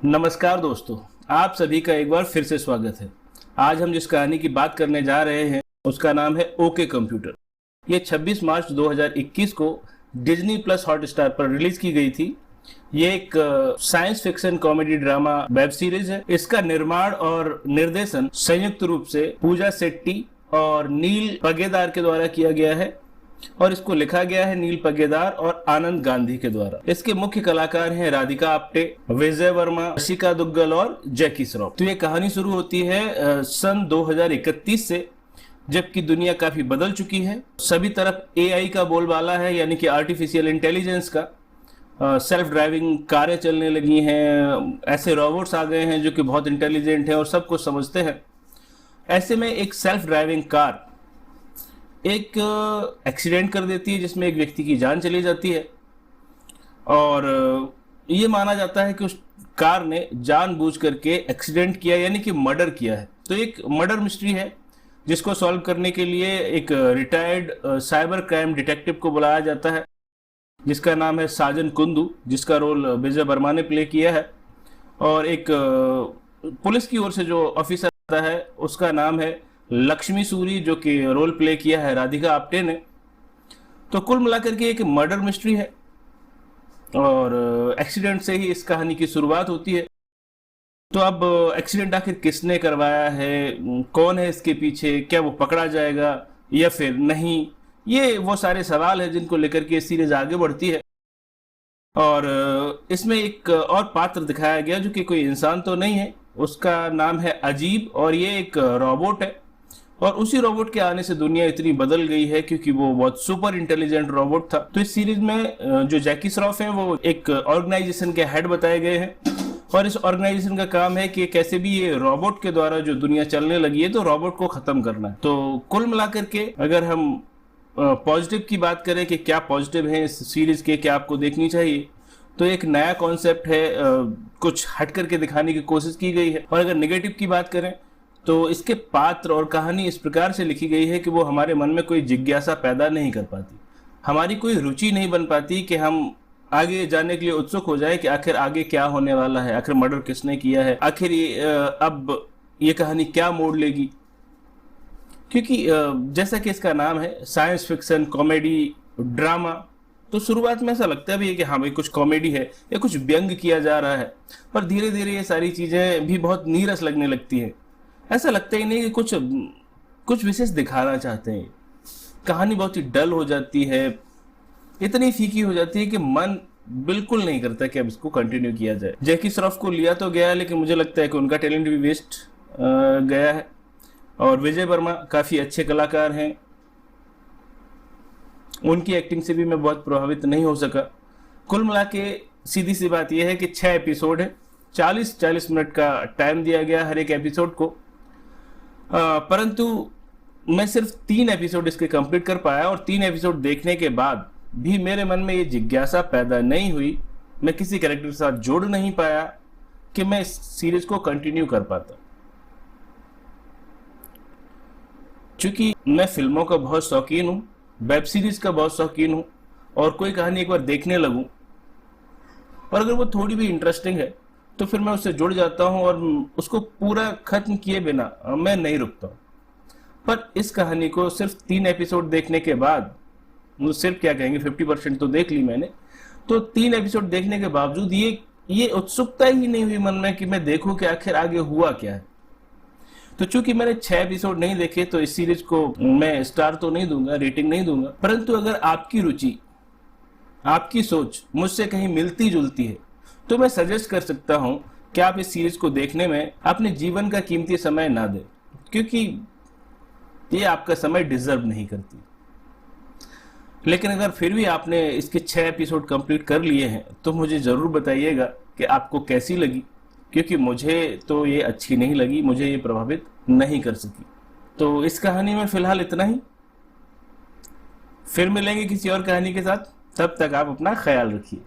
नमस्कार दोस्तों, आप सभी का एक बार फिर से स्वागत है। आज हम जिस कहानी की बात करने जा रहे हैं उसका नाम है ओके कंप्यूटर। ये 26 मार्च 2021 को डिज्नी प्लस हॉटस्टार पर रिलीज की गई थी। ये एक science fiction comedy drama web series है। इसका निर्माण और निर्देशन संयुक्त रूप से पूजा शेट्टी और नील पगेदार के द्वारा किया गया है और इसको लिखा गया है नील पगेदार और आनंद गांधी के द्वारा। इसके मुख्य कलाकार हैं राधिका आप्टे, विजय वर्मा, रशिका दुग्गल और जैकी श्रॉफ। तो ये कहानी शुरू होती है सन 2031 से, जबकि दुनिया काफी बदल चुकी है। सभी तरफ एआई का बोलबाला है, यानी कि आर्टिफिशियल इंटेलिजेंस का। सेल्फ ड्राइविंग कारें चलने लगी हैं, ऐसे रोबोट्स आ गए हैं जो कि बहुत इंटेलिजेंट हैं और सब कुछ समझते हैं। ऐसे में एक सेल्फ ड्राइविंग कार एक एक्सीडेंट कर देती है जिसमें एक व्यक्ति की जान चली जाती है और ये माना जाता है कि उस कार ने जानबूझ करके एक्सीडेंट किया, यानी कि मर्डर किया है। तो एक मर्डर मिस्ट्री है जिसको सॉल्व करने के लिए एक रिटायर्ड साइबर क्राइम डिटेक्टिव को बुलाया जाता है जिसका नाम है साजन कुंदू, जिसका रोल विजय वर्मा ने प्ले किया है। और एक पुलिस की ओर से जो ऑफिसर आता है उसका नाम है लक्ष्मी सूरी, जो कि रोल प्ले किया है राधिका आप्टे ने। तो कुल मिलाकर के एक मर्डर मिस्ट्री है और एक्सीडेंट से ही इस कहानी की शुरुआत होती है। तो अब एक्सीडेंट आखिर किसने करवाया है, कौन है इसके पीछे, क्या वो पकड़ा जाएगा या फिर नहीं, ये वो सारे सवाल है जिनको लेकर के सीरीज आगे बढ़ती है। और इसमें एक और पात्र दिखाया गया जो कि कोई इंसान तो नहीं है, उसका नाम है अजीब और ये एक रोबोट है। और उसी रोबोट के आने से दुनिया इतनी बदल गई है क्योंकि वो बहुत सुपर इंटेलिजेंट रोबोट था। तो इस सीरीज में जो जैकी श्रॉफ हैं वो एक ऑर्गेनाइजेशन के हेड बताए गए हैं और इस ऑर्गेनाइजेशन का काम है कि कैसे भी ये रोबोट के द्वारा जो दुनिया चलने लगी है तो रोबोट को खत्म करना है। तो कुल मिलाकर के अगर हम पॉजिटिव की बात करें कि क्या पॉजिटिव है इस सीरीज के, क्या आपको देखनी चाहिए, तो एक नया कॉन्सेप्ट है, कुछ हट करके दिखाने की कोशिश की गई है। और अगर नेगेटिव की बात करें तो इसके पात्र और कहानी इस प्रकार से लिखी गई है कि वो हमारे मन में कोई जिज्ञासा पैदा नहीं कर पाती, हमारी कोई रुचि नहीं बन पाती कि हम आगे जाने के लिए उत्सुक हो जाए कि आखिर आगे क्या होने वाला है, आखिर मर्डर किसने किया है, आखिर अब ये कहानी क्या मोड़ लेगी। क्योंकि जैसा कि इसका नाम है साइंस फिक्शन कॉमेडी ड्रामा, तो शुरुआत में ऐसा लगता भी है कि हाँ भाई कुछ कॉमेडी है या कुछ व्यंग किया जा रहा है, पर धीरे धीरे ये सारी चीजें भी बहुत नीरस लगने लगती है। ऐसा लगता ही नहीं कि कुछ विशेष दिखाना चाहते हैं। कहानी बहुत ही डल हो जाती है, इतनी फीकी हो जाती है कि मन बिल्कुल नहीं करता कि अब इसको कंटिन्यू किया जाए। जैकी श्रॉफ को लिया तो गया, लेकिन मुझे लगता है कि उनका टैलेंट भी वेस्ट गया है। और विजय वर्मा काफ़ी अच्छे कलाकार हैं, उनकी एक्टिंग से भी मैं बहुत प्रभावित नहीं हो सका। कुल मिला के सीधी सी बात यह है कि 6 एपिसोड है, 40-40 मिनट का टाइम दिया गया हर एक एपिसोड को। परंतु मैं सिर्फ 3 एपिसोड इसके कंप्लीट कर पाया और 3 एपिसोड देखने के बाद भी मेरे मन में ये जिज्ञासा पैदा नहीं हुई, मैं किसी कैरेक्टर के साथ जोड़ नहीं पाया कि मैं इस सीरीज को कंटिन्यू कर पाता। चूंकि मैं फिल्मों का बहुत शौकीन हूँ, वेब सीरीज का बहुत शौकीन हूँ, और कोई कहानी एक बार देखने लगूं और अगर वो थोड़ी भी इंटरेस्टिंग है तो फिर मैं उससे जुड़ जाता हूं और उसको पूरा खत्म किए बिना मैं नहीं रुकता। पर इस कहानी को सिर्फ 3 एपिसोड देखने के बाद, सिर्फ क्या कहेंगे 50% तो देख ली मैंने, तो 3 एपिसोड देखने के बावजूद ये उत्सुकता ही नहीं हुई मन में कि मैं देखूं कि आखिर आगे हुआ क्या है। तो चूंकि मैंने 6 एपिसोड नहीं देखे तो इस सीरीज को मैं स्टार तो नहीं दूंगा, रेटिंग नहीं दूंगा। परंतु अगर आपकी रुचि, आपकी सोच मुझसे कहीं मिलती जुलती है तो मैं सजेस्ट कर सकता हूं कि आप इस सीरीज को देखने में अपने जीवन का कीमती समय ना दें, क्योंकि ये आपका समय डिजर्व नहीं करती। लेकिन अगर फिर भी आपने इसके 6 एपिसोड कंप्लीट कर लिए हैं तो मुझे जरूर बताइएगा कि आपको कैसी लगी, क्योंकि मुझे तो ये अच्छी नहीं लगी, मुझे ये प्रभावित नहीं कर सकी। तो इस कहानी में फिलहाल इतना ही, फिर मिलेंगे किसी और कहानी के साथ। तब तक आप अपना ख्याल रखिए।